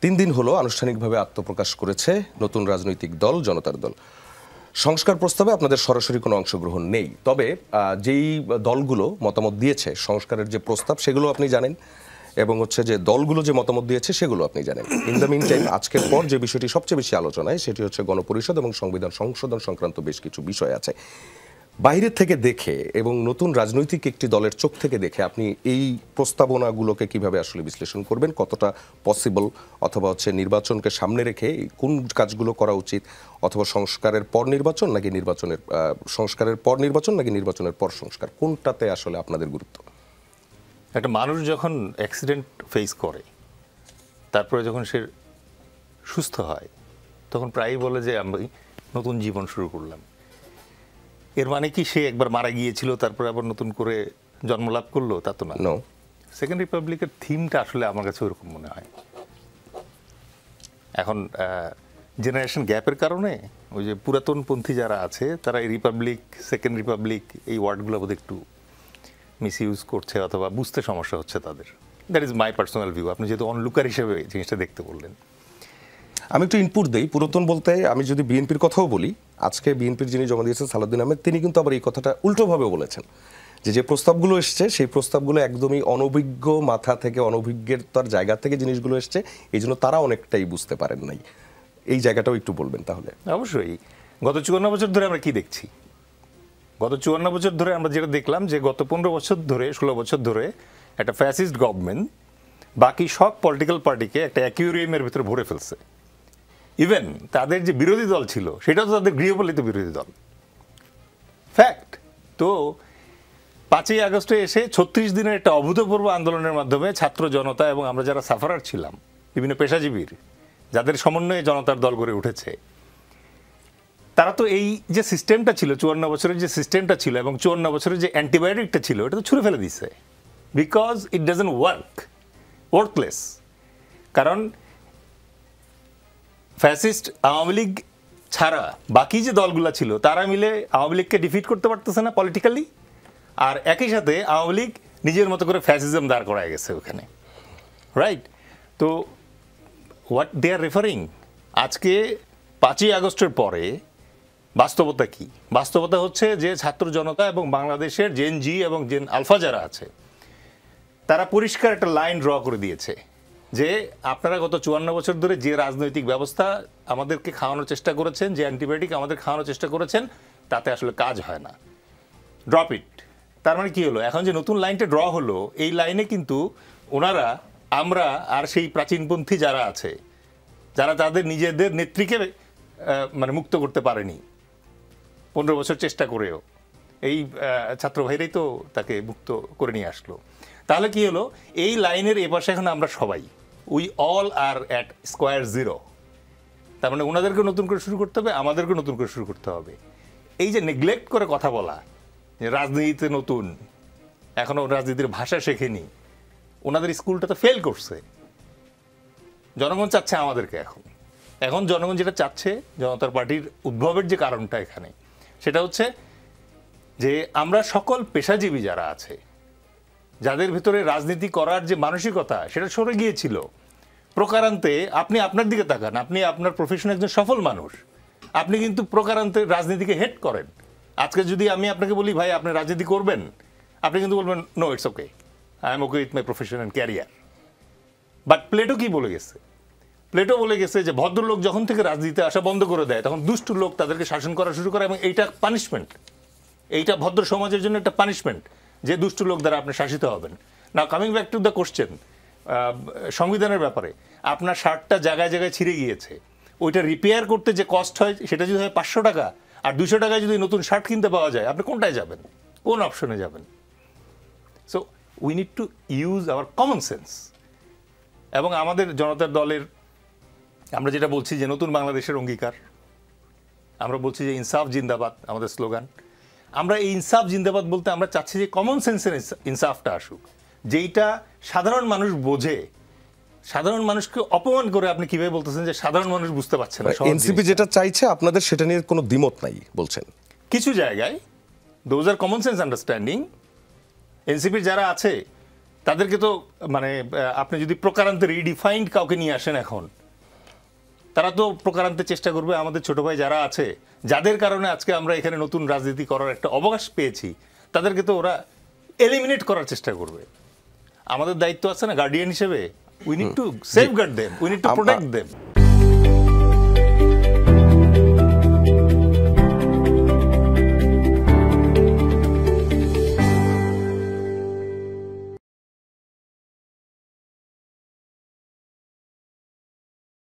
3 দিন হলো আনুষ্ঠানিকভাবে আত্মপ্রকাশ করেছে নতুন রাজনৈতিক দল জনতার দল। সংস্কার প্রস্তাবে আপনাদের সরাসরি কোনো অংশগ্রহণ নেই, তবে যেই দলগুলো মতামত দিয়েছে সংস্কারের যে প্রস্তাব সেগুলো আপনি জানেন, এবং হচ্ছে যে দলগুলো যে মতামত দিয়েছে সেগুলো আপনি জানেন। ইন দ্য মিন টাইম আজকের পর যে বিষয়টি সবচেয়ে বেশি আলোচনায় সেটি হচ্ছে গণপরিষদ এবং সংবিধান সংশোধন সংক্রান্ত বেশ কিছু বিষয় আছে। বাইরে থেকে দেখে এবং নতুন রাজনৈতিক একটি দলের চোখ থেকে দেখে আপনি এই প্রস্তাবনাগুলোকে কিভাবে আসলে বিশ্লেষণ করবেন, কতটা পসিবল, অথবা হচ্ছে নির্বাচনকে সামনে রেখে কোন কাজগুলো করা উচিত, অথবা সংস্কারের পর নির্বাচন নাকি সংস্কারের পর নির্বাচন নাকি নির্বাচনের পর সংস্কার, কোনটাতে আসলে আপনাদের গুরুত্ব? একটা মানুষ যখন অ্যাক্সিডেন্ট ফেস করে তারপরে যখন সে সুস্থ হয় তখন প্রায়ই বলে যে আমি নতুন জীবন শুরু করলাম। এর মানে কি সে একবার মারা গিয়েছিল তারপরে আবার নতুন করে জন্মলাভ করলো? তা তো না। সেকেন্ড রিপাবলিকের থিমটা আসলে আমার কাছে ওরকম মনে হয়। এখন জেনারেশন গ্যাপের কারণে ওই যে পুরাতনপন্থী যারা আছে তারা এই রিপাবলিক, সেকেন্ড রিপাবলিক এই ওয়ার্ডগুলো বোধহয় একটু মিস ইউজ করছে অথবা বুঝতে সমস্যা হচ্ছে তাদের। That is my personal view. আপনি যেহেতু অনলুকার হিসেবে জিনিসটা দেখতে বললেন, আমি একটু ইনপুট দেই। পুরাতন বলতে আমি যদি বিএনপির কথাও বলি, আজকে বিএনপির যিনি জমা দিয়েছেন সালাউদ্দিন আহমেদ, তিনি কিন্তু আবার এই কথাটা উল্টোভাবে বলেছেন যে প্রস্তাবগুলো এসছে সেই প্রস্তাবগুলো একদমই অনভিজ্ঞ মাথা থেকে, অনভিজ্ঞতার জায়গা থেকে জিনিসগুলো এসছে, এই জন্য তারা অনেকটাই বুঝতে পারেন নাই। এই জায়গাটাও একটু বলবেন তাহলে। অবশ্যই। গত 54 বছর ধরে আমরা কি দেখছি? গত 54 বছর ধরে আমরা যেটা দেখলাম যে গত 15 বছর ধরে, 16 বছর ধরে একটা ফ্যাসিস্ট গভর্নমেন্ট বাকি সব পলিটিক্যাল পার্টিকে একটা অ্যাকুয়ারিয়ামের ভিতরে ভরে ফেলছে। ইভেন তাদের যে বিরোধী দল ছিল সেটাও তো তাদের গৃহপালিত বিরোধী দল, ফ্যাক্ট। তো 5ই আগস্টে এসে 36 দিনের একটা অভূতপূর্ব আন্দোলনের মাধ্যমে ছাত্র জনতা এবং আমরা যারা সাফারার ছিলাম, বিভিন্ন পেশাজীবীর যাদের সমন্বয়ে জনতার দল গড়ে উঠেছে, তারা তো এই যে সিস্টেমটা ছিল 54 বছরের যে সিস্টেমটা ছিল এবং 54 বছরের যে অ্যান্টিবায়োটিকটা ছিল এটা তো ছুঁড়ে ফেলে দিচ্ছে, বিকজ ইট ডাজন্ট ওয়ার্কলেস। কারণ ফ্যাসিস্ট আওয়ামী লীগ ছাড়া বাকি যে দলগুলো ছিল তারা মিলে আওয়ামী লীগকে ডিফিট করতে পারতেছে না পলিটিক্যালি, আর একই সাথে আওয়ামী লীগ নিজের মতো করে ফ্যাসিজম দাঁড় করায় গেছে ওখানে, রাইট? তো হোয়াট দে আর রেফারিং, আজকে 5ই আগস্টের পরে বাস্তবতা কি? বাস্তবতা হচ্ছে যে ছাত্র জনতা এবং বাংলাদেশের জেন জি এবং জেন আলফা যারা আছে তারা পরিষ্কার একটা লাইন ড্র করে দিয়েছে যে আপনারা গত 54 বছর ধরে যে রাজনৈতিক ব্যবস্থা আমাদেরকে খাওয়ানোর চেষ্টা করেছেন, যে অ্যান্টিবায়োটিক আমাদের খাওয়ানোর চেষ্টা করেছেন, তাতে আসলে কাজ হয় না, ড্রপ ইট। তার মানে কি হলো? এখন যে নতুন লাইনটা ড্র হলো, এই লাইনে কিন্তু ওনারা, আমরা আর সেই প্রাচীনপন্থী যারা আছে, যারা তাদের নিজেদের নেত্রীকে মানে মুক্ত করতে পারেনি 15 বছর চেষ্টা করেও, এই ছাত্র ভাইরাই তো তাকে মুক্ত করে নিয়ে আসলো। তাহলে কি হলো? এই লাইনের এপাশে এখন আমরা সবাই, we all are at square zero. তার মানে ওনাদেরকে নতুন করে শুরু করতে হবে, আমাদেরকে নতুন করে শুরু করতে হবে। এই যে নেগলেক্ট করে কথা বলা, রাজনীতিতে নতুন, এখনও রাজনীতির ভাষা শেখেনি, ওনাদের স্কুলটা তো ফেল করছে। জনগণ চাচ্ছে আমাদেরকে এখন জনগণ যেটা চাচ্ছে, জনতার পার্টির উদ্ভবের যে কারণটা এখানে, সেটা হচ্ছে যে আমরা সকল পেশাজীবী যারা আছে, যাদের ভিতরে রাজনীতি করার যে মানসিকতা সেটা সরে গিয়েছিল। প্রকারান্তে আপনি আপনার দিকে তাকান, আপনি আপনার প্রফেশনে একজন সফল মানুষ, আপনি কিন্তু প্রকারান্তে রাজনীতিকে হেট করেন। আজকে যদি আমি আপনাকে বলি ভাই আপনি রাজনীতি করবেন, আপনি কিন্তু বলবেন no, it's okay, I am okay with my profession and career. But Plato কি বলে গেছে? প্লেটো বলে গেছে যে ভদ্রলোক যখন থেকে রাজনীতিতে আসা বন্ধ করে দেয় তখন দুষ্ট লোক তাদেরকে শাসন করা শুরু করে, এবং এইটা পানিশমেন্ট, এইটা ভদ্র সমাজের জন্য একটা পানিশমেন্ট যে দুষ্ট লোক দ্বারা আপনি শাসিত হবেন। নাও coming back to the question, সংবিধানের ব্যাপারে আপনার শার্টটা জায়গায় জায়গায় ছিঁড়ে গিয়েছে, ওইটা রিপেয়ার করতে যে কস্ট হয় সেটা যদি হয় 500 টাকা, আর 200 টাকায় যদি নতুন শার্ট কিনতে পাওয়া যায়, আপনি কোনটায় যাবেন? কোন অপশনে যাবেন? So we need to use hour common sense. এবং আমাদের জনতার দলের আমরা যেটা বলছি যে নতুন বাংলাদেশের অঙ্গীকার, আমরা বলছি যে ইনসাফ জিন্দাবাদ আমাদের স্লোগান। আমরা এই ইনসাফ জিন্দাবাদ বলতে আমরা চাচ্ছি যে কমন সেন্সের ইনসাফটা আসুক, যেইটা সাধারণ মানুষ বোঝে। সাধারণ মানুষকে অপমান করে আপনি কিভাবে বলতেছেন যে সাধারণ মানুষ বুঝতে পারছে না? এনসিপি যেটা চাইছে আপনাদের সেটা নিয়ে কোনো দ্বিমত নাই বলছেন? কিছু জায়গায় those are common sense understanding. এনসিপির যারা আছে তাদেরকে তো মানে আপনি যদি প্রকারান্তে রিডিফাইন্ড কাউকে নিয়ে আসেন এখন, তারা তো প্রকারান্তে চেষ্টা করবে আমাদের ছোট ভাই যারা আছে, যাদের কারণে আজকে আমরা এখানে নতুন রাজনীতি করার একটা অবকাশ পেয়েছি, তাদেরকে তো ওরা এলিমিনেট করার চেষ্টা করবে। আমাদের দায়িত্ব আছে না গার্ডিয়ান হিসেবে, we need to safeguard them, we need to protect them.